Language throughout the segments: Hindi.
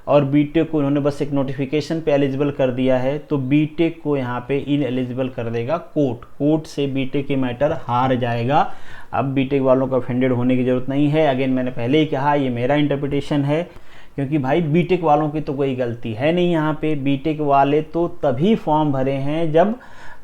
और बीटेक को उन्होंने बस एक नोटिफिकेशन पे एलिजिबल कर दिया है, तो बीटेक को यहाँ पे इन एलिजिबल कर देगा कोर्ट। कोर्ट से बीटेक के मैटर हार जाएगा। अब बीटेक वालों को ऑफेंडेड होने की ज़रूरत नहीं है। अगेन मैंने पहले ही कहा, ये मेरा इंटरप्रिटेशन है, क्योंकि भाई बीटेक वालों की तो कोई गलती है नहीं यहाँ पे। बीटेक वाले तो तभी फॉर्म भरे हैं जब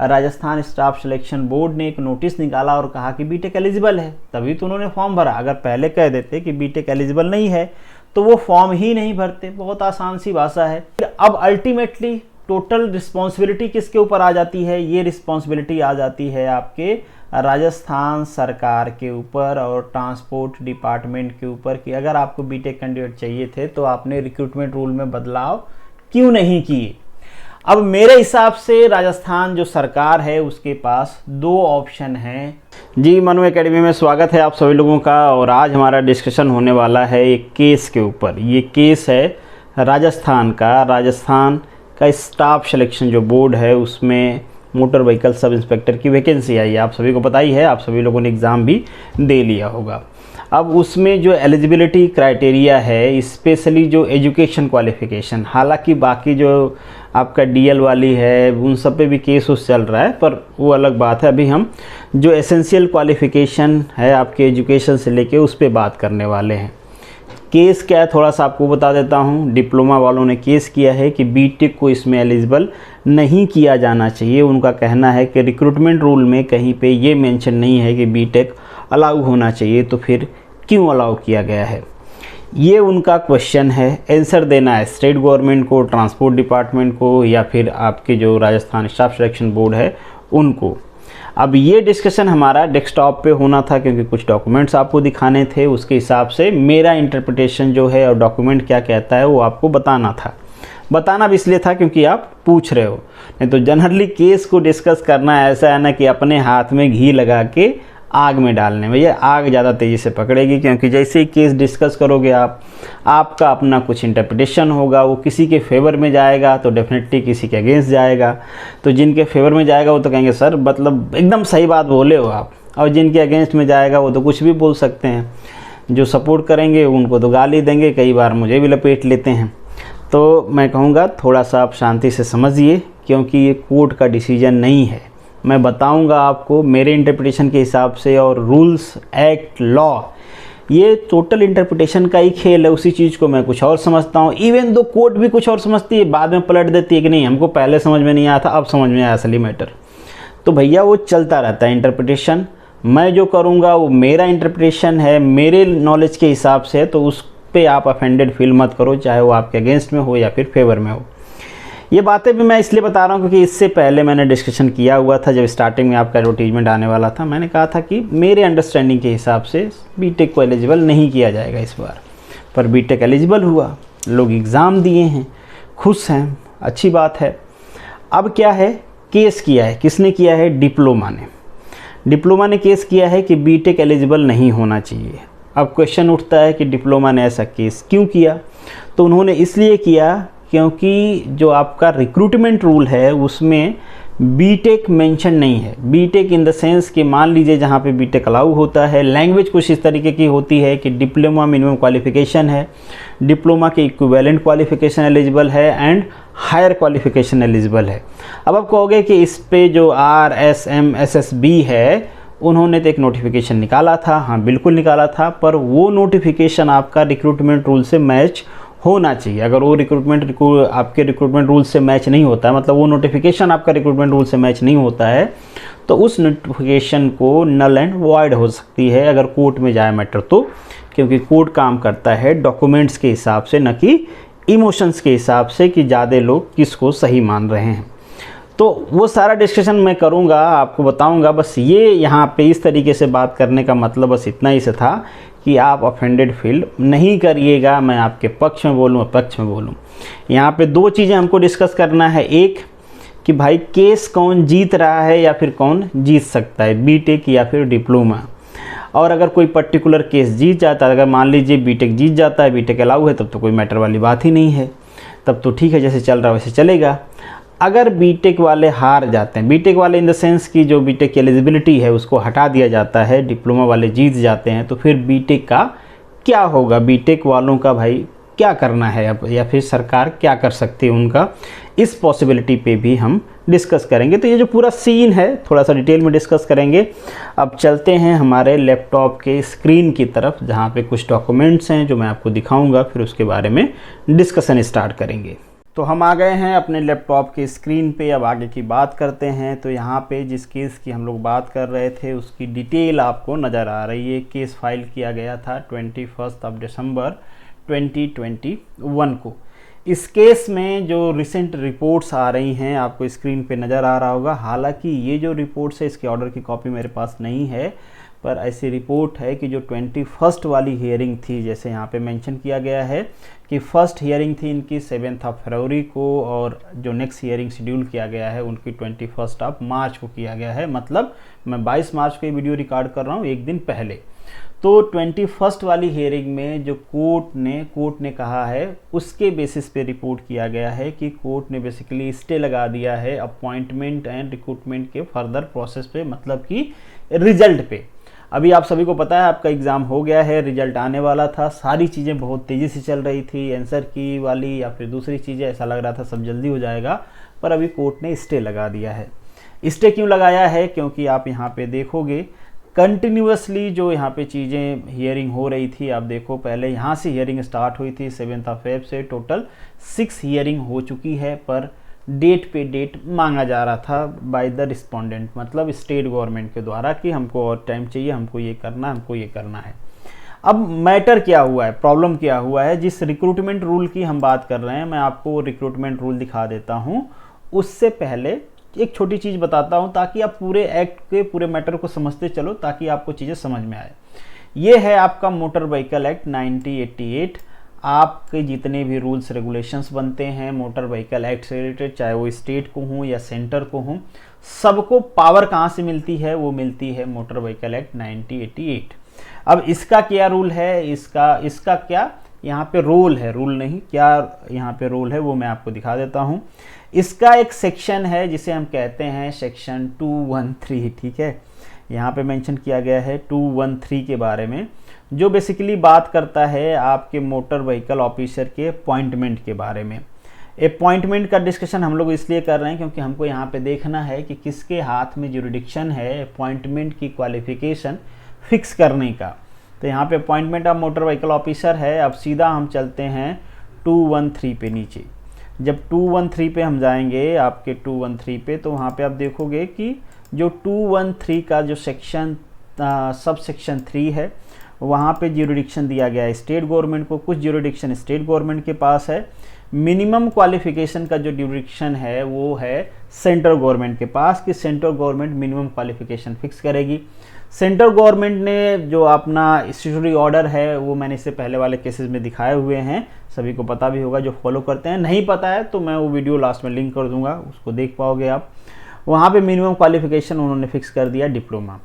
राजस्थान स्टाफ सिलेक्शन बोर्ड ने एक नोटिस निकाला और कहा कि बीटेक एलिजिबल है, तभी तो उन्होंने फॉर्म भरा। अगर पहले कह देते कि बीटेक एलिजिबल नहीं है तो वो फॉर्म ही नहीं भरते। बहुत आसान सी भाषा है। अब अल्टीमेटली टोटल रिस्पॉन्सिबिलिटी किसके ऊपर आ जाती है? ये रिस्पॉन्सिबिलिटी आ जाती है आपके राजस्थान सरकार के ऊपर और ट्रांसपोर्ट डिपार्टमेंट के ऊपर कि अगर आपको बीटेक कैंडिडेट चाहिए थे तो आपने रिक्रूटमेंट रूल में बदलाव क्यों नहीं किए। अब मेरे हिसाब से राजस्थान जो सरकार है उसके पास दो ऑप्शन हैं। जी, मनु एकेडमी में स्वागत है आप सभी लोगों का। और आज हमारा डिस्कशन होने वाला है एक केस के ऊपर। ये केस है राजस्थान का स्टाफ सिलेक्शन जो बोर्ड है उसमें मोटर व्हीकल सब इंस्पेक्टर की वैकेंसी आई है। आप सभी को पता ही है, आप सभी लोगों ने एग्ज़ाम भी दे लिया होगा। अब उसमें जो एलिजिबिलिटी क्राइटेरिया है, स्पेशली जो एजुकेशन क्वालिफ़िकेशन, हालांकि बाकी जो आपका डीएल वाली है उन सब पे भी केस उस चल रहा है, पर वो अलग बात है। अभी हम जो एसेंशियल क्वालिफ़िकेशन है आपके एजुकेशन से लेके उस पर बात करने वाले हैं। केस क्या है थोड़ा सा आपको बता देता हूँ। डिप्लोमा वालों ने केस किया है कि बीटेक को इसमें एलिजिबल नहीं किया जाना चाहिए। उनका कहना है कि रिक्रूटमेंट रूल में कहीं पे ये मेंशन नहीं है कि बीटेक अलाउ होना चाहिए, तो फिर क्यों अलाउ किया गया है, ये उनका क्वेश्चन है। आंसर देना है स्टेट गवर्नमेंट को, ट्रांसपोर्ट डिपार्टमेंट को, या फिर आपके जो राजस्थान स्टाफ सिलेक्शन बोर्ड है उनको। अब ये डिस्कशन हमारा डेस्कटॉप पे होना था क्योंकि कुछ डॉक्यूमेंट्स आपको दिखाने थे। उसके हिसाब से मेरा इंटरप्रिटेशन जो है और डॉक्यूमेंट क्या कहता है वो आपको बताना था। बताना भी इसलिए था क्योंकि आप पूछ रहे हो। नहीं तो जनरली केस को डिस्कस करना ऐसा है ना कि अपने हाथ में घी लगा के आग में डालने में, ये आग ज़्यादा तेज़ी से पकड़ेगी। क्योंकि जैसे ही केस डिस्कस करोगे आपका अपना कुछ इंटरप्रिटेशन होगा, वो किसी के फेवर में जाएगा तो डेफिनेटली किसी के अगेंस्ट जाएगा। तो जिनके फेवर में जाएगा वो तो कहेंगे सर मतलब एकदम सही बात बोले हो आप, और जिनके अगेंस्ट में जाएगा वो तो कुछ भी बोल सकते हैं। जो सपोर्ट करेंगे उनको तो गाली देंगे, कई बार मुझे भी लपेट लेते हैं। तो मैं कहूँगा थोड़ा सा आप शांति से समझिए, क्योंकि ये कोर्ट का डिसीजन नहीं है। मैं बताऊंगा आपको मेरे इंटरप्रिटेशन के हिसाब से, और रूल्स एक्ट लॉ ये टोटल इंटरप्रिटेशन का ही खेल है। उसी चीज़ को मैं कुछ और समझता हूँ, इवन दो कोर्ट भी कुछ और समझती है, बाद में पलट देती है कि नहीं हमको पहले समझ में नहीं आया था, अब समझ में आया असली मैटर। तो भैया वो चलता रहता है इंटरप्रिटेशन। मैं जो करूँगा वो मेरा इंटरप्रिटेशन है, मेरे नॉलेज के हिसाब से, तो उस पर आप अफेंडेड फील मत करो, चाहे वो आपके अगेंस्ट में हो या फिर फेवर में हो। ये बातें भी मैं इसलिए बता रहा हूँ क्योंकि इससे पहले मैंने डिस्कशन किया हुआ था। जब स्टार्टिंग में आपका एडवर्टीजमेंट आने वाला था, मैंने कहा था कि मेरे अंडरस्टैंडिंग के हिसाब से बीटेक को एलिजिबल नहीं किया जाएगा इस बार, पर बीटेक एलिजिबल हुआ। लोग एग्ज़ाम दिए हैं, खुश हैं, अच्छी बात है। अब क्या है, केस किया है, किसने किया है? डिप्लोमा ने केस किया है कि बीटेक एलिजिबल नहीं होना चाहिए। अब क्वेश्चन उठता है कि डिप्लोमा ने ऐसा केस क्यों किया? तो उन्होंने इसलिए किया क्योंकि जो आपका रिक्रूटमेंट रूल है उसमें बीटेक मेंशन नहीं है। बीटेक इन द सेंस कि मान लीजिए जहाँ पे बीटेक अलाउ होता है, लैंग्वेज कुछ इस तरीके की होती है कि डिप्लोमा मिनिमम क्वालिफिकेशन है, डिप्लोमा के इक्विवेलेंट क्वालिफिकेशन एलिजिबल है, एंड हायर क्वालिफिकेशन एलिजिबल है। अब आप कहोगे कि इस पे जो RSMSSB है उन्होंने तो एक नोटिफिकेशन निकाला था। हाँ बिल्कुल निकाला था, पर वो नोटिफिकेशन आपका रिक्रूटमेंट रूल से मैच होना चाहिए। अगर वो आपके रिक्रूटमेंट रूल से मैच नहीं होता है, मतलब वो नोटिफिकेशन आपका रिक्रूटमेंट रूल से मैच नहीं होता है, तो उस नोटिफिकेशन को नल एंड वॉइड हो सकती है अगर कोर्ट में जाए मैटर तो। क्योंकि कोर्ट काम करता है डॉक्यूमेंट्स के हिसाब से, न कि इमोशंस के हिसाब से कि ज़्यादा लोग किसको सही मान रहे हैं। तो वो सारा डिस्कशन मैं करूँगा, आपको बताऊँगा। बस ये यहाँ पे इस तरीके से बात करने का मतलब बस इतना ही से था कि आप ऑफेंडेड फील नहीं करिएगा। मैं आपके पक्ष में बोलूँ, पक्ष में बोलूँ। यहाँ पे दो चीज़ें हमको डिस्कस करना है। एक कि भाई केस कौन जीत रहा है या फिर कौन जीत सकता है, बीटेक या फिर डिप्लोमा। और अगर कोई पर्टिकुलर केस जीत जाता है, अगर मान लीजिए बीटेक जीत जाता है, बीटेक अलाउ है, तब तो कोई मैटर वाली बात ही नहीं है, तब तो ठीक है, जैसे चल रहा है वैसे चलेगा। अगर बीटेक वाले हार जाते हैं, बीटेक वाले इन द सेंस की जो बीटेक की एलिजिबिलिटी है उसको हटा दिया जाता है, डिप्लोमा वाले जीत जाते हैं, तो फिर बीटेक का क्या होगा? बीटेक वालों का भाई क्या करना है अब, या फिर सरकार क्या कर सकती है उनका, इस पॉसिबिलिटी पे भी हम डिस्कस करेंगे। तो ये जो पूरा सीन है थोड़ा सा डिटेल में डिस्कस करेंगे। अब चलते हैं हमारे लैपटॉप के स्क्रीन की तरफ, जहाँ पे कुछ डॉक्यूमेंट्स हैं जो मैं आपको दिखाऊंगा, फिर उसके बारे में डिस्कशन स्टार्ट करेंगे। तो हम आ गए हैं अपने लैपटॉप के स्क्रीन पे, अब आगे की बात करते हैं। तो यहाँ पे जिस केस की हम लोग बात कर रहे थे उसकी डिटेल आपको नज़र आ रही है। केस फाइल किया गया था 21 दिसंबर 2021 को। इस केस में जो रिसेंट रिपोर्ट्स आ रही हैं आपको स्क्रीन पे नज़र आ रहा होगा। हालांकि ये जो रिपोर्ट्स है इसके ऑर्डर की कॉपी मेरे पास नहीं है, पर ऐसी रिपोर्ट है कि जो 21 वाली हियरिंग थी, जैसे यहाँ पे मेंशन किया गया है कि फर्स्ट हियरिंग थी इनकी 7 फरवरी को, और जो नेक्स्ट हियरिंग शेड्यूल किया गया है उनकी 21 मार्च को किया गया है। मतलब मैं 22 मार्च को ये वीडियो रिकॉर्ड कर रहा हूँ, एक दिन पहले। तो 21 वाली हियरिंग में जो कोर्ट ने कहा है उसके बेसिस पे रिपोर्ट किया गया है कि कोर्ट ने बेसिकली स्टे लगा दिया है अपॉइंटमेंट एंड रिक्रूटमेंट के फर्दर प्रोसेस पे, मतलब कि रिजल्ट पे। अभी आप सभी को पता है आपका एग्ज़ाम हो गया है, रिजल्ट आने वाला था, सारी चीज़ें बहुत तेज़ी से चल रही थी, आंसर की वाली या फिर दूसरी चीज़ें, ऐसा लग रहा था सब जल्दी हो जाएगा, पर अभी कोर्ट ने स्टे लगा दिया है। स्टे क्यों लगाया है? क्योंकि आप यहाँ पे देखोगे कंटिन्यूसली जो यहाँ पे चीज़ें हियरिंग हो रही थी। आप देखो पहले यहाँ से हियरिंग स्टार्ट हुई थी 7 फेब से, टोटल 6 हियरिंग हो चुकी है, पर डेट पे डेट मांगा जा रहा था बाय द रिस्पोंडेंट, मतलब स्टेट गवर्नमेंट के द्वारा कि हमको और टाइम चाहिए, हमको ये करना है। अब मैटर क्या हुआ है, प्रॉब्लम क्या हुआ है? जिस रिक्रूटमेंट रूल की हम बात कर रहे हैं, मैं आपको रिक्रूटमेंट रूल दिखा देता हूँ। उससे पहले एक छोटी चीज़ बताता हूँ ताकि आप पूरे एक्ट के पूरे मैटर को समझते चलो, ताकि आपको चीज़ें समझ में आए। ये है आपका मोटर व्हीकल एक्ट 1988। आपके जितने भी रूल्स रेगुलेशंस बनते हैं मोटर व्हीकल एक्ट से रिलेटेड, चाहे वो स्टेट को हों या सेंटर को हों, सबको पावर कहाँ से मिलती है? वो मिलती है मोटर व्हीकल एक्ट 1988। अब इसका क्या रूल है, इसका क्या यहाँ पे रोल है, रूल नहीं, क्या यहाँ पे रोल है वो मैं आपको दिखा देता हूँ। इसका एक सेक्शन है जिसे हम कहते हैं सेक्शन 213, ठीक है। यहाँ पे मेंशन किया गया है 213 के बारे में, जो बेसिकली बात करता है आपके मोटर व्हीकल ऑफिसर के अपॉइंटमेंट के बारे में। अपॉइंटमेंट का डिस्कशन हम लोग इसलिए कर रहे हैं क्योंकि हमको यहाँ पे देखना है कि किसके हाथ में जुरिडिक्शन है अपॉइंटमेंट की क्वालिफिकेशन फिक्स करने का। तो यहाँ पे appointment of motor vehicle officer है। अब सीधा हम चलते हैं 213 पे नीचे। जब 213 पे हम जाएंगे आपके 213 पे, तो वहाँ पे आप देखोगे कि जो 213 का जो सेक्शन सब सेक्शन 3 है, वहाँ पे ज्यूरिडिक्शन दिया गया है स्टेट गवर्नमेंट को। कुछ ज्यूरिडिक्शन स्टेट गवर्नमेंट के पास है। मिनिमम क्वालिफिकेशन का जो ज्यूरिडिक्शन है वो है सेंट्रल गवर्नमेंट के पास, कि central government minimum qualification fix करेगी। सेंट्रल गवर्नमेंट ने जो अपना स्टैट्यूटरी ऑर्डर है वो मैंने इससे पहले वाले केसेस में दिखाए हुए हैं, सभी को पता भी होगा जो फॉलो करते हैं। नहीं पता है तो मैं वो वीडियो लास्ट में लिंक कर दूंगा, उसको देख पाओगे आप। वहाँ पे मिनिमम क्वालिफिकेशन उन्होंने फिक्स कर दिया डिप्लोमा।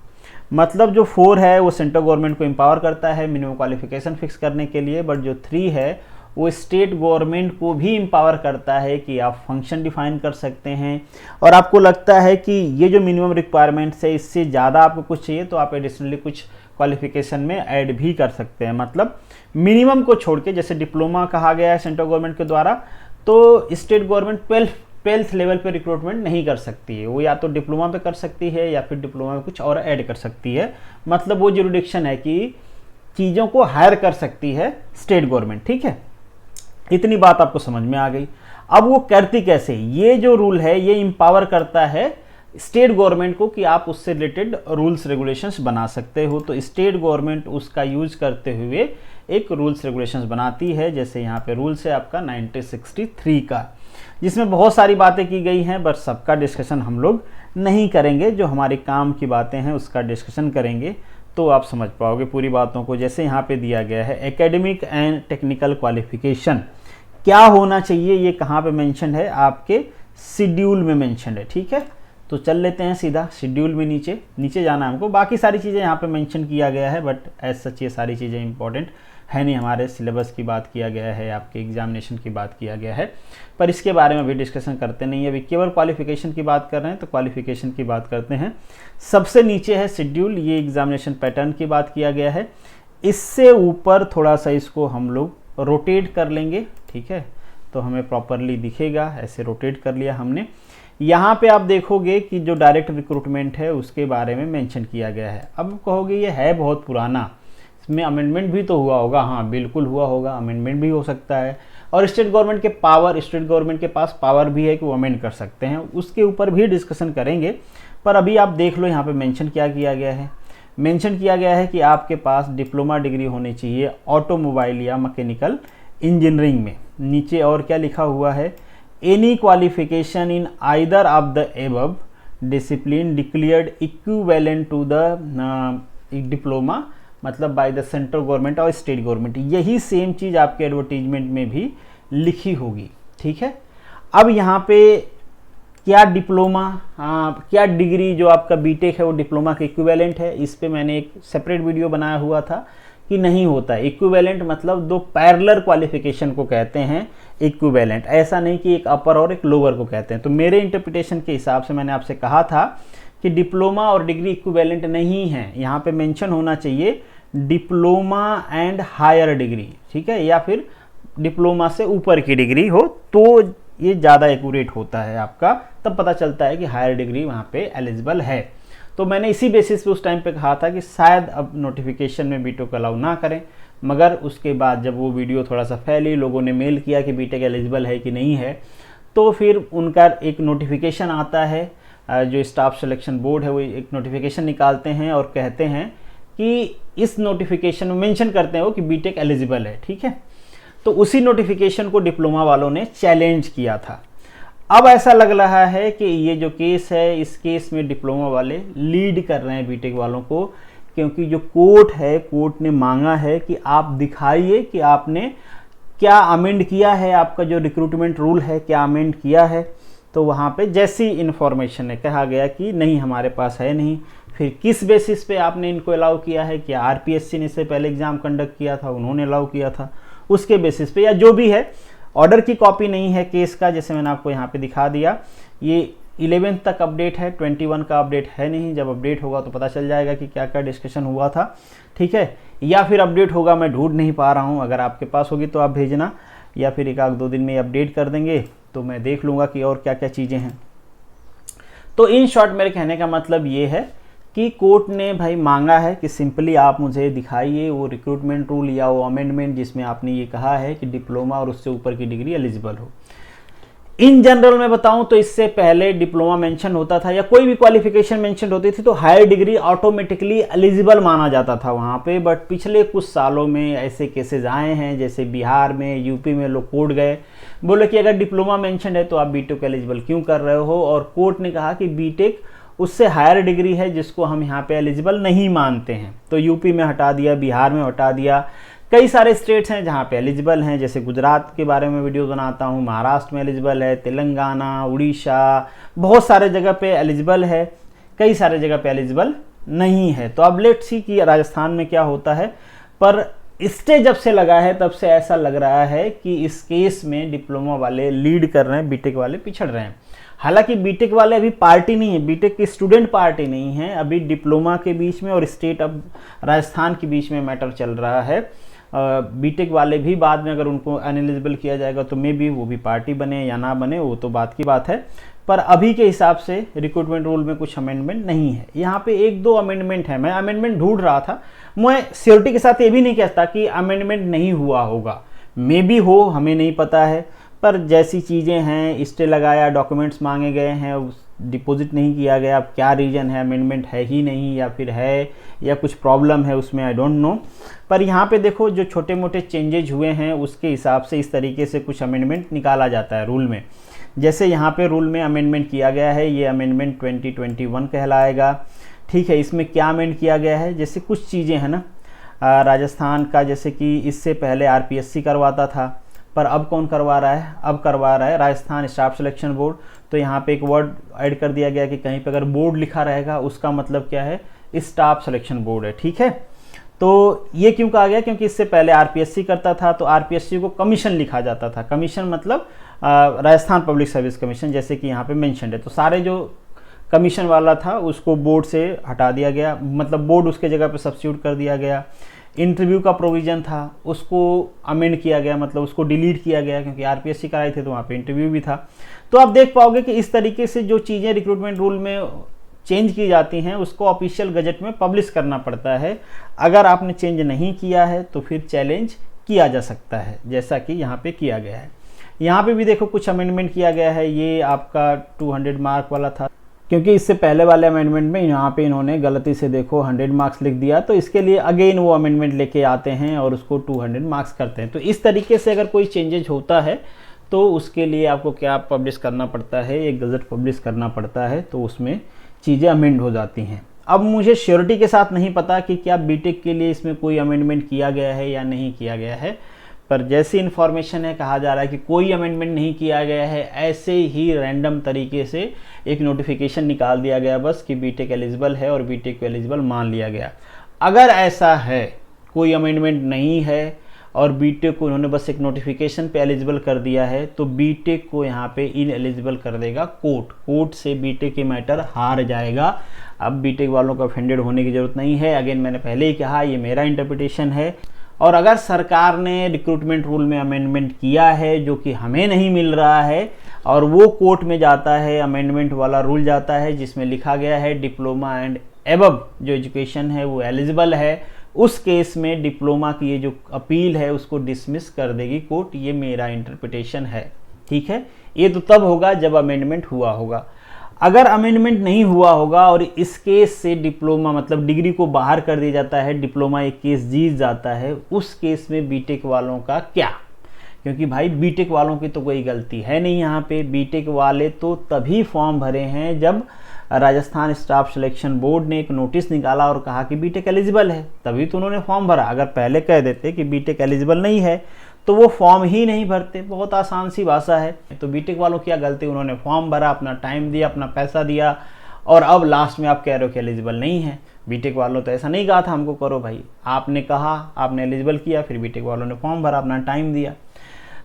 मतलब जो 4 है वो सेंट्रल गवर्नमेंट को एम्पावर करता है मिनिमम क्वालिफिकेशन फिक्स करने के लिए, बट जो 3 है वो स्टेट गवर्नमेंट को भी एम्पावर करता है कि आप फंक्शन डिफाइन कर सकते हैं। और आपको लगता है कि ये जो मिनिमम रिक्वायरमेंट्स है इससे ज़्यादा आपको कुछ चाहिए तो आप एडिशनली कुछ क्वालिफिकेशन में ऐड भी कर सकते हैं। मतलब मिनिमम को छोड़ के, जैसे डिप्लोमा कहा गया है सेंट्रल गवर्नमेंट के द्वारा, तो स्टेट गवर्नमेंट 12th लेवल पे रिक्रूटमेंट नहीं कर सकती है, वो या तो डिप्लोमा पे कर सकती है या फिर डिप्लोमा में कुछ और ऐड कर सकती है। मतलब वो ज्यूरिडिक्शन है कि चीज़ों को हायर कर सकती है स्टेट गवर्नमेंट, ठीक है। इतनी बात आपको समझ में आ गई। अब वो करती कैसे? ये जो रूल है ये एम्पावर करता है स्टेट गवर्नमेंट को कि आप उससे रिलेटेड रूल्स रेगुलेशंस बना सकते हो। तो स्टेट गवर्नमेंट उसका यूज करते हुए एक रूल्स रेगुलेशंस बनाती है। जैसे यहाँ पे रूल्स है आपका 1963 का, जिसमें बहुत सारी बातें की गई हैं, बट सबका डिस्कशन हम लोग नहीं करेंगे। जो हमारे काम की बातें हैं उसका डिस्कशन करेंगे तो आप समझ पाओगे पूरी बातों को। जैसे यहाँ पे दिया गया है एकेडमिक एंड टेक्निकल क्वालिफिकेशन क्या होना चाहिए, ये कहाँ पे मेंशन है? आपके शेड्यूल में मेंशन है, ठीक है। तो चल लेते हैं सीधा शेड्यूल में, नीचे जाना है हमको। बाकी सारी चीज़ें यहाँ पे मेंशन किया गया है, बट एज सच ये सारी चीज़ें इंपॉर्टेंट है नहीं। हमारे सिलेबस की बात किया गया है, आपके एग्जामिनेशन की बात किया गया है, पर इसके बारे में अभी डिस्कशन करते नहीं है। अभी केवल क्वालिफिकेशन की बात कर रहे हैं तो क्वालिफिकेशन की बात करते हैं। सबसे नीचे है शेड्यूल, ये एग्जामिनेशन पैटर्न की बात किया गया है। इससे ऊपर थोड़ा सा इसको हम लोग रोटेट कर लेंगे, ठीक है, तो हमें प्रॉपरली दिखेगा। ऐसे रोटेट कर लिया हमने। यहाँ पे आप देखोगे कि जो डायरेक्ट रिक्रूटमेंट है उसके बारे में मेंशन किया गया है। अब कहोगे ये है बहुत पुराना, इसमें अमेंडमेंट भी तो हुआ होगा। हाँ बिल्कुल हुआ होगा, अमेंडमेंट भी हो सकता है। और स्टेट गवर्नमेंट के पास पावर भी है कि वो अमेंड कर सकते हैं, उसके ऊपर भी डिस्कशन करेंगे। पर अभी आप देख लो यहाँ पे मेंशन क्या किया गया है। मेंशन किया गया है कि आपके पास डिप्लोमा डिग्री होनी चाहिए ऑटोमोबाइल या मैकेनिकल इंजीनियरिंग में। नीचे और क्या लिखा हुआ है, any qualification in either of the above discipline declared equivalent to the diploma, मतलब बाय द सेंट्रल गवर्नमेंट और स्टेट गवर्नमेंट। यही सेम चीज़ आपके एडवर्टीजमेंट में भी लिखी होगी, ठीक है। अब यहाँ पे क्या डिप्लोमा, क्या डिग्री जो आपका बीटेक है वो डिप्लोमा के इक्विवेलेंट है, इस पे मैंने एक सेपरेट वीडियो बनाया हुआ था कि नहीं होता है। इक्विवेलेंट मतलब दो पैरेलल क्वालिफिकेशन को कहते हैं इक्विवेलेंट, ऐसा नहीं कि एक अपर और एक लोअर को कहते हैं। तो मेरे इंटरप्रिटेशन के हिसाब से मैंने आपसे कहा था कि डिप्लोमा और डिग्री इक्विवेलेंट नहीं है, यहाँ पे मेंशन होना चाहिए डिप्लोमा एंड हायर डिग्री, ठीक है, या फिर डिप्लोमा से ऊपर की डिग्री हो तो ये ज़्यादा एक्यूरेट होता है आपका, तब पता चलता है कि हायर डिग्री वहाँ पे एलिजिबल है। तो मैंने इसी बेसिस पे उस टाइम पे कहा था कि शायद अब नोटिफिकेशन में बीटेक अलाउ ना करें, मगर उसके बाद जब वो वीडियो थोड़ा सा फैली, लोगों ने मेल किया कि बीटेक एलिजिबल है कि नहीं है, तो फिर उनका एक नोटिफिकेशन आता है, जो स्टाफ सिलेक्शन बोर्ड है वो एक नोटिफिकेशन निकालते हैं और कहते हैं कि इस नोटिफिकेशन में मेंशन करते हैं वो कि बीटेक एलिजिबल है, ठीक है। तो उसी नोटिफिकेशन को डिप्लोमा वालों ने चैलेंज किया था। अब ऐसा लग रहा है कि ये जो केस है, इस केस में डिप्लोमा वाले लीड कर रहे हैं बीटेक वालों को, क्योंकि जो कोर्ट ने मांगा है कि आप दिखाइए कि आपने क्या अमेंड किया है, आपका जो रिक्रूटमेंट रूल है क्या अमेंड किया है। तो वहाँ पे जैसी इन्फॉर्मेशन है कहा गया कि नहीं हमारे पास है नहीं। फिर किस बेसिस पे आपने इनको अलाउ किया है, क्या आरपीएससी ने इससे पहले एग्जाम कंडक्ट किया था, उन्होंने अलाउ किया था, उसके बेसिस पे, या जो भी है। ऑर्डर की कॉपी नहीं है केस का, जैसे मैंने आपको यहाँ पे दिखा दिया। ये 11 तक अपडेट है, 21 का अपडेट है नहीं। जब अपडेट होगा तो पता चल जाएगा कि क्या क्या डिस्कशन हुआ था, ठीक है। या फिर अपडेट होगा, मैं ढूंढ नहीं पा रहा हूँ, अगर आपके पास होगी तो आप भेजना, या फिर 1-2 दिन में अपडेट कर देंगे तो मैं देख लूँगा कि और क्या क्या चीज़ें हैं। तो इन शॉर्ट मेरे कहने का मतलब ये है कि कोर्ट ने भाई मांगा है कि सिंपली आप मुझे दिखाइए वो रिक्रूटमेंट रूल या वो अमेंडमेंट जिसमें आपने ये कहा है कि डिप्लोमा और उससे ऊपर की डिग्री एलिजिबल हो। इन जनरल में बताऊं तो इससे पहले डिप्लोमा मेंशन होता था या कोई भी क्वालिफिकेशन मेंशन होती थी तो हायर डिग्री ऑटोमेटिकली एलिजिबल माना जाता था वहाँ पे। बट पिछले कुछ सालों में ऐसे केसेस आए हैं, जैसे बिहार में, यूपी में लोग कोर्ट गए, बोले कि अगर डिप्लोमा मेंशन है तो आप बीटेक एलिजिबल क्यों कर रहे हो, और कोर्ट ने कहा कि बीटेक उससे हायर डिग्री है जिसको हम यहाँ पे एलिजिबल नहीं मानते हैं। तो यूपी में हटा दिया, बिहार में हटा दिया, कई सारे स्टेट्स हैं जहाँ पे एलिजिबल हैं, जैसे गुजरात के बारे में वीडियो बनाता हूँ, महाराष्ट्र में एलिजिबल है, तेलंगाना, उड़ीसा, बहुत सारे जगह पे एलिजिबल है, कई सारे जगह पे एलिजिबल नहीं है। तो अब लेट्स सी कि राजस्थान में क्या होता है। पर स्टे जब से लगा है तब से ऐसा लग रहा है कि इस केस में डिप्लोमा वाले लीड कर रहे हैं, बीटेक वाले पिछड़ रहे हैं। हालांकि बीटेक वाले अभी पार्टी नहीं है, बीटेक की स्टूडेंट पार्टी नहीं है, अभी डिप्लोमा के बीच में और स्टेट अब राजस्थान के बीच में मैटर चल रहा है। बीटेक वाले भी बाद में अगर उनको अनएलिजिबल किया जाएगा तो मे भी वो भी पार्टी बने या ना बने, वो तो बात की बात है। पर अभी के हिसाब से रिक्रूटमेंट रूल में कुछ अमेंडमेंट नहीं है। यहाँ पे 1-2 अमेंडमेंट है, मैं अमेंडमेंट ढूंढ रहा था। मैं श्योरिटी के साथ ये भी नहीं कहता कि अमेंडमेंट नहीं हुआ होगा, मे भी हो, हमें नहीं पता है। पर जैसी चीज़ें हैं, स्टे लगाया, डॉक्यूमेंट्स मांगे गए हैं, डिपॉजिट नहीं किया गया, अब क्या रीज़न है, अमेंडमेंट है ही नहीं या फिर है या कुछ प्रॉब्लम है उसमें, आई डोंट नो। पर यहाँ पे देखो जो छोटे मोटे चेंजेज हुए हैं उसके हिसाब से इस तरीके से कुछ अमेंडमेंट निकाला जाता है रूल में। जैसे यहाँ पे रूल में अमेंडमेंट किया गया है, ये अमेंडमेंट 2021 कहलाएगा, ठीक है। इसमें क्या अमेंड किया गया है, जैसे कुछ चीज़ें हैं ना, राजस्थान का, जैसे कि इससे पहले आरपीएससी करवाता था, पर अब कौन करवा रहा है, अब करवा रहा है राजस्थान स्टाफ सिलेक्शन बोर्ड। तो यहाँ पे एक वर्ड ऐड कर दिया गया कि कहीं पे अगर बोर्ड लिखा रहेगा उसका मतलब क्या है, स्टाफ सिलेक्शन बोर्ड है, ठीक है। तो ये क्यों कहा गया, क्योंकि इससे पहले आरपीएससी करता था तो आरपीएससी को कमीशन लिखा जाता था, कमीशन मतलब राजस्थान पब्लिक सर्विस कमीशन, जैसे कि यहाँ पे मेंशन है। तो सारे जो कमीशन वाला था उसको बोर्ड से हटा दिया गया, मतलब बोर्ड उसके जगह पे सब्स्टिट्यूट कर दिया गया। इंटरव्यू का प्रोविज़न था उसको अमेंड किया गया, मतलब उसको डिलीट किया गया, क्योंकि आरपीएससी कराए थे तो वहाँ पे इंटरव्यू भी था। तो आप देख पाओगे कि इस तरीके से जो चीज़ें रिक्रूटमेंट रूल में चेंज की जाती हैं उसको ऑफिशियल गजट में पब्लिश करना पड़ता है। अगर आपने चेंज नहीं किया है तो फिर चैलेंज किया जा सकता है, जैसा कि यहाँ पे किया गया है। यहाँ पे भी देखो कुछ अमेंडमेंट किया गया है, ये आपका 200 मार्क वाला था, क्योंकि इससे पहले वाले अमेंडमेंट में यहाँ पे इन्होंने गलती से देखो 100 मार्क्स लिख दिया, तो इसके लिए अगेन वो अमेंडमेंट लेके आते हैं और उसको 200 मार्क्स करते हैं। तो इस तरीके से अगर कोई चेंजेज होता है तो उसके लिए आपको क्या पब्लिश करना पड़ता है, एक गज़ट पब्लिश करना पड़ता है, तो उसमें चीज़ें अमेंड हो जाती हैं। अब मुझे श्योरिटी के साथ नहीं पता कि क्या बीटेक के लिए इसमें कोई अमेंडमेंट किया गया है या नहीं किया गया है, पर जैसी इन्फॉर्मेशन है कहा जा रहा है कि कोई अमेंडमेंट नहीं किया गया है। ऐसे ही रैंडम तरीके से एक नोटिफिकेशन निकाल दिया गया बस कि बीटेक एलिजिबल है और बीटेक को एलिजिबल मान लिया गया। अगर ऐसा है, कोई अमेंडमेंट नहीं है और बीटेक को उन्होंने बस एक नोटिफिकेशन पे एलिजिबल कर दिया है, तो बीटेक को यहाँ पे इन एलिजिबल कर देगा कोर्ट। कोर्ट से बीटेक के मैटर हार जाएगा। अब बीटेक वालों को ऑफेंडेड होने की ज़रूरत नहीं है। अगेन मैंने पहले ही कहा, ये मेरा इंटरप्रिटेशन है। और अगर सरकार ने रिक्रूटमेंट रूल में अमेंडमेंट किया है जो कि हमें नहीं मिल रहा है और वो कोर्ट में जाता है, अमेंडमेंट वाला रूल जाता है जिसमें लिखा गया है डिप्लोमा एंड एबव जो एजुकेशन है वो एलिजिबल है, उस केस में डिप्लोमा की ये जो अपील है उसको डिसमिस कर देगी कोर्ट। ये मेरा इंटरप्रिटेशन है, ठीक है। ये तो तब होगा जब अमेंडमेंट हुआ होगा। अगर अमेंडमेंट नहीं हुआ होगा और इस केस से डिप्लोमा मतलब डिग्री को बाहर कर दिया जाता है, डिप्लोमा एक केस जीत जाता है, उस केस में बीटेक वालों का क्या? क्योंकि भाई बीटेक वालों की तो कोई गलती है नहीं यहाँ पे। बीटेक वाले तो तभी फॉर्म भरे हैं जब राजस्थान स्टाफ सिलेक्शन बोर्ड ने एक नोटिस निकाला और कहा कि बीटेक एलिजिबल है, तभी तो उन्होंने फॉर्म भरा। अगर पहले कह देते कि बीटेक एलिजिबल नहीं है तो वो फॉर्म ही नहीं भरते। बहुत आसान सी भाषा है। तो बीटेक वालों की क्या गलती? उन्होंने फॉर्म भरा, अपना टाइम दिया, अपना पैसा दिया और अब लास्ट में आप कह रहे हो कि एलिजिबल नहीं है। बीटेक वालों तो ऐसा नहीं कहा था हमको करो भाई, आपने कहा, आपने एलिजिबल किया, फिर बीटेक वालों ने फॉर्म भरा, अपना टाइम दिया।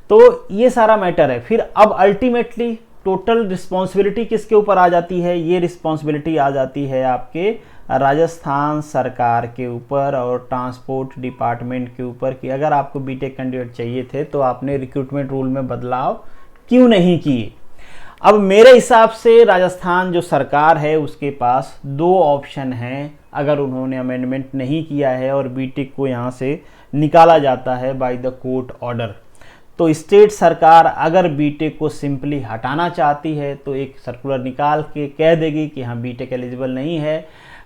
तो ये सारा मैटर है। फिर अब अल्टीमेटली टोटल रिस्पॉन्सिबिलिटी किसके ऊपर आ जाती है? ये रिस्पॉन्सिबिलिटी आ जाती है आपके राजस्थान सरकार के ऊपर और ट्रांसपोर्ट डिपार्टमेंट के ऊपर कि अगर आपको बीटेक कैंडिडेट चाहिए थे तो आपने रिक्रूटमेंट रूल में बदलाव क्यों नहीं किए। अब मेरे हिसाब से राजस्थान जो सरकार है उसके पास दो ऑप्शन हैं। अगर उन्होंने अमेंडमेंट नहीं किया है और बीटेक को यहाँ से निकाला जाता है बाय द कोर्ट ऑर्डर, तो स्टेट सरकार अगर बीटेक को सिंपली हटाना चाहती है तो एक सर्कुलर निकाल के कह देगी कि हाँ बीटेक एलिजिबल नहीं है,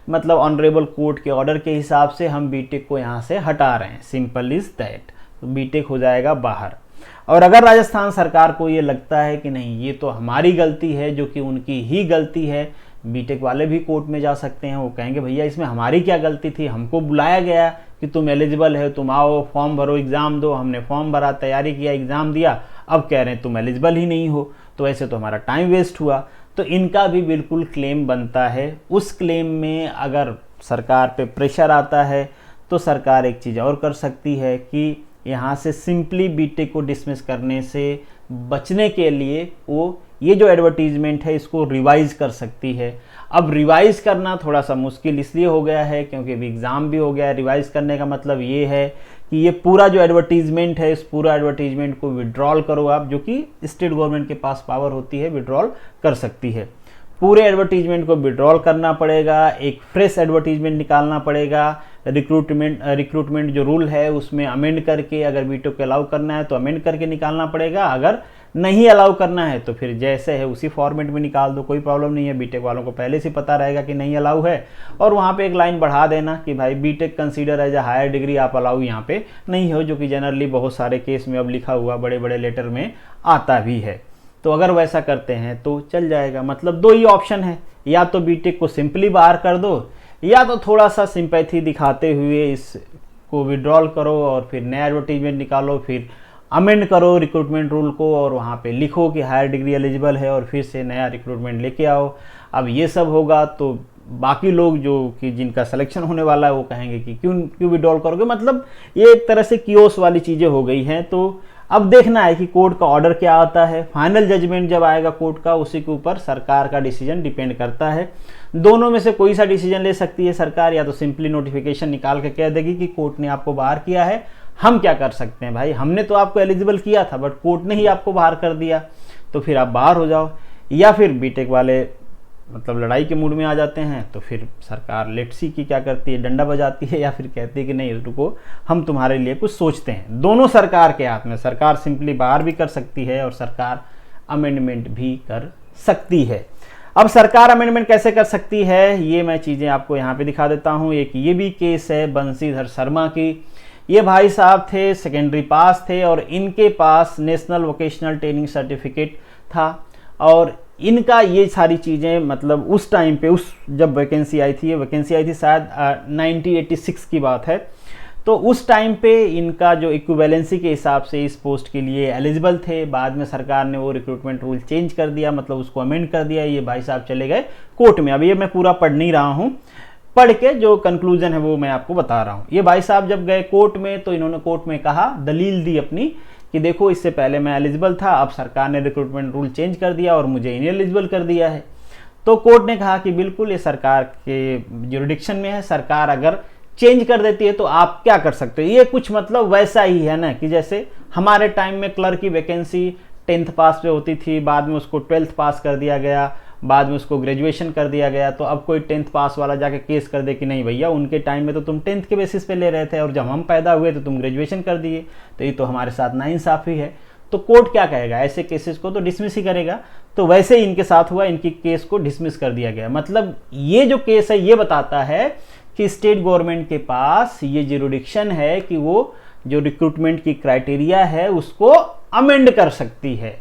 मतलब ऑनरेबल कोर्ट के ऑर्डर के हिसाब से हम बीटेक को यहाँ से हटा रहे हैं, सिंपल इज दैट। तो बीटेक हो जाएगा बाहर। और अगर राजस्थान सरकार को ये लगता है कि नहीं ये तो हमारी गलती है, जो कि उनकी ही गलती है, बीटेक वाले भी कोर्ट में जा सकते हैं। वो कहेंगे भैया इसमें हमारी क्या गलती थी, हमको बुलाया गया कि तुम एलिजिबल है, तुम आओ, फॉर्म भरो, एग्ज़ाम दो। हमने फॉर्म भरा, तैयारी किया, एग्ज़ाम दिया, अब कह रहे हैं तुम एलिजिबल ही नहीं हो, तो ऐसे तो हमारा टाइम वेस्ट हुआ। तो इनका भी बिल्कुल क्लेम बनता है। उस क्लेम में अगर सरकार पे प्रेशर आता है तो सरकार एक चीज़ और कर सकती है कि यहाँ से सिंपली बीटेक को डिसमिस करने से बचने के लिए वो ये जो एडवर्टीजमेंट है इसको रिवाइज कर सकती है। अब रिवाइज करना थोड़ा सा मुश्किल इसलिए हो गया है क्योंकि अभी एग्ज़ाम भी हो गया है। रिवाइज करने का मतलब ये है कि ये पूरा जो एडवर्टीजमेंट है इस पूरा एडवर्टीजमेंट को विड्रॉल करो आप, जो कि स्टेट गवर्नमेंट के पास पावर होती है, विड्रॉल कर सकती है। पूरे एडवर्टीजमेंट को विड्रॉल करना पड़ेगा, एक फ्रेश एडवर्टीजमेंट निकालना पड़ेगा। रिक्रूटमेंट जो रूल है उसमें अमेंड करके, अगर बीटेक को अलाउ करना है तो अमेंड करके निकालना पड़ेगा, अगर नहीं अलाउ करना है तो फिर जैसे है उसी फॉर्मेट में निकाल दो, कोई प्रॉब्लम नहीं है। बीटेक वालों को पहले से पता रहेगा कि नहीं अलाउ है, और वहाँ पे एक लाइन बढ़ा देना कि भाई BTech consider as a higher degree, आप अलाउ यहाँ पे नहीं हो, जो कि जनरली बहुत सारे केस में अब लिखा हुआ बड़े बड़े लेटर में आता भी है। तो अगर वैसा करते हैं तो चल जाएगा। मतलब दो ही ऑप्शन है, या तो बीटेक को सिंपली बाहर कर दो, या तो थोड़ा सा सिंपैथी दिखाते हुए इसको विड्रॉल करो और फिर नया एडवर्टीजमेंट निकालो, फिर अमेंड करो रिक्रूटमेंट रूल को और वहाँ पे लिखो कि हायर डिग्री एलिजिबल है और फिर से नया रिक्रूटमेंट लेके आओ। अब ये सब होगा तो बाकी लोग जो कि जिनका सिलेक्शन होने वाला है वो कहेंगे कि क्यों विड्रॉल करोगे। मतलब ये एक तरह से कियोस वाली चीज़ें हो गई हैं। तो अब देखना है कि कोर्ट का ऑर्डर क्या आता है, फाइनल जजमेंट जब आएगा कोर्ट का, उसी के ऊपर सरकार का डिसीजन डिपेंड करता है। दोनों में से कोई सा डिसीजन ले सकती है सरकार, या तो सिंपली नोटिफिकेशन निकाल के कह देगी कि कोर्ट ने आपको बाहर किया है, हम क्या कर सकते हैं भाई, हमने तो आपको एलिजिबल किया था बट कोर्ट ने ही आपको बाहर कर दिया, तो फिर आप बाहर हो जाओ। या फिर बीटेक वाले मतलब लड़ाई के मूड में आ जाते हैं, तो फिर सरकार लेट्स सी की क्या करती है, डंडा बजाती है, या फिर कहती है कि नहीं रुको, हम तुम्हारे लिए कुछ सोचते हैं। दोनों सरकार के हाथ में, सरकार सिंपली बाहर भी कर सकती है और सरकार अमेंडमेंट भी कर सकती है। अब सरकार अमेंडमेंट कैसे कर सकती है, ये मैं चीज़ें आपको यहाँ पे दिखा देता हूँ। एक ये भी केस है बंशीधर शर्मा की। ये भाई साहब थे, सेकेंडरी पास थे और इनके पास नेशनल वोकेशनल ट्रेनिंग सर्टिफिकेट था, और इनका ये सारी चीज़ें मतलब उस टाइम पे, उस जब वैकेंसी आई थी, ये वैकेंसी आई थी शायद 1986 की बात है, तो उस टाइम पे इनका जो इक्विवेलेंसी के हिसाब से इस पोस्ट के लिए एलिजिबल थे। बाद में सरकार ने वो रिक्रूटमेंट रूल चेंज कर दिया, मतलब उसको अमेंड कर दिया। ये भाई साहब चले गए कोर्ट में। अब ये मैं पूरा पढ़ नहीं रहा हूँ, पढ़ के जो कंक्लूजन है वो मैं आपको बता रहा हूँ। ये भाई साहब जब गए कोर्ट में, तो इन्होंने कोर्ट में कहा, दलील दी अपनी कि देखो इससे पहले मैं एलिजिबल था, अब सरकार ने रिक्रूटमेंट रूल चेंज कर दिया और मुझे इनएलिजिबल कर दिया है। तो कोर्ट ने कहा कि बिल्कुल ये सरकार के जुरिडिक्शन में है, सरकार अगर चेंज कर देती है तो आप क्या कर सकते हो। ये कुछ मतलब वैसा ही है ना कि जैसे हमारे टाइम में क्लर्क की वैकेंसी 10th पास पे होती थी, बाद में उसको 12th पास कर दिया गया, बाद में उसको ग्रेजुएशन कर दिया गया। तो अब कोई 10th पास वाला जाके केस कर दे कि नहीं भैया उनके टाइम में तो तुम 10th के बेसिस पे ले रहे थे और जब हम पैदा हुए तो तुम ग्रेजुएशन कर दिए, तो ये तो हमारे साथ नाइंसाफ़ी है। तो कोर्ट क्या कहेगा, ऐसे केसेस को तो डिसमिस ही करेगा। तो वैसे ही इनके साथ हुआ, इनकी केस को डिसमिस कर दिया गया। मतलब ये जो केस है ये बताता है कि स्टेट गवर्नमेंट के पास ये जुरिडिक्शन है कि वो जो रिक्रूटमेंट की क्राइटेरिया है उसको अमेंड कर सकती है।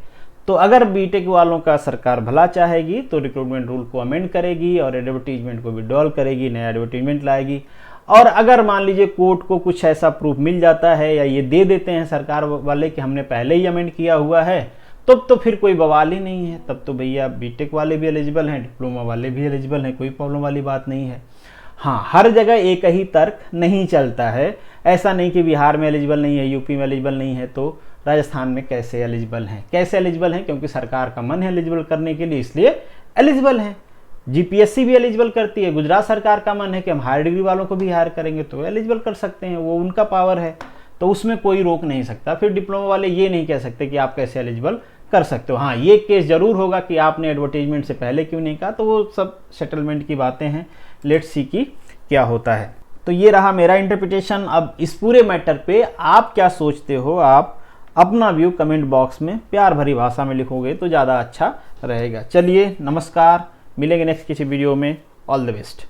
तो अगर बीटेक वालों का सरकार भला चाहेगी तो रिक्रूटमेंट रूल को अमेंड करेगी और एडवर्टीजमेंट को विड्रॉल करेगी, नया एडवर्टीजमेंट लाएगी। और अगर मान लीजिए कोर्ट को कुछ ऐसा प्रूफ मिल जाता है या ये दे देते हैं सरकार वाले कि हमने पहले ही अमेंड किया हुआ है, तब तो फिर कोई बवाल ही नहीं है। तब तो भैया बीटेक वाले भी एलिजिबल हैं, डिप्लोमा वाले भी एलिजिबल हैं, कोई प्रॉब्लम वाली बात नहीं है। हाँ, हर जगह एक ही तर्क नहीं चलता है। ऐसा नहीं कि बिहार में एलिजिबल नहीं है, यूपी में एलिजिबल नहीं है तो राजस्थान में कैसे एलिजिबल हैं। कैसे एलिजिबल हैं, क्योंकि सरकार का मन है एलिजिबल करने के लिए, इसलिए एलिजिबल हैं। जीपीएससी भी एलिजिबल करती है, गुजरात सरकार का मन है कि हम हायर डिग्री वालों को भी हायर करेंगे तो एलिजिबल कर सकते हैं, वो उनका पावर है, तो उसमें कोई रोक नहीं सकता। फिर डिप्लोमा वाले ये नहीं कह सकते कि आप कैसे एलिजिबल कर सकते हो। हाँ, ये केस जरूर होगा कि आपने एडवर्टीजमेंट से पहले क्यों नहीं कहा, तो वो सब सेटलमेंट की बातें हैं, लेट्स सी की क्या होता है। तो ये रहा मेरा इंटरप्रिटेशन। अब इस पूरे मैटर पे आप क्या सोचते हो, आप अपना व्यू कमेंट बॉक्स में प्यार भरी भाषा में लिखोगे तो ज़्यादा अच्छा रहेगा। चलिए नमस्कार, मिलेंगे नेक्स्ट किसी वीडियो में। All the best.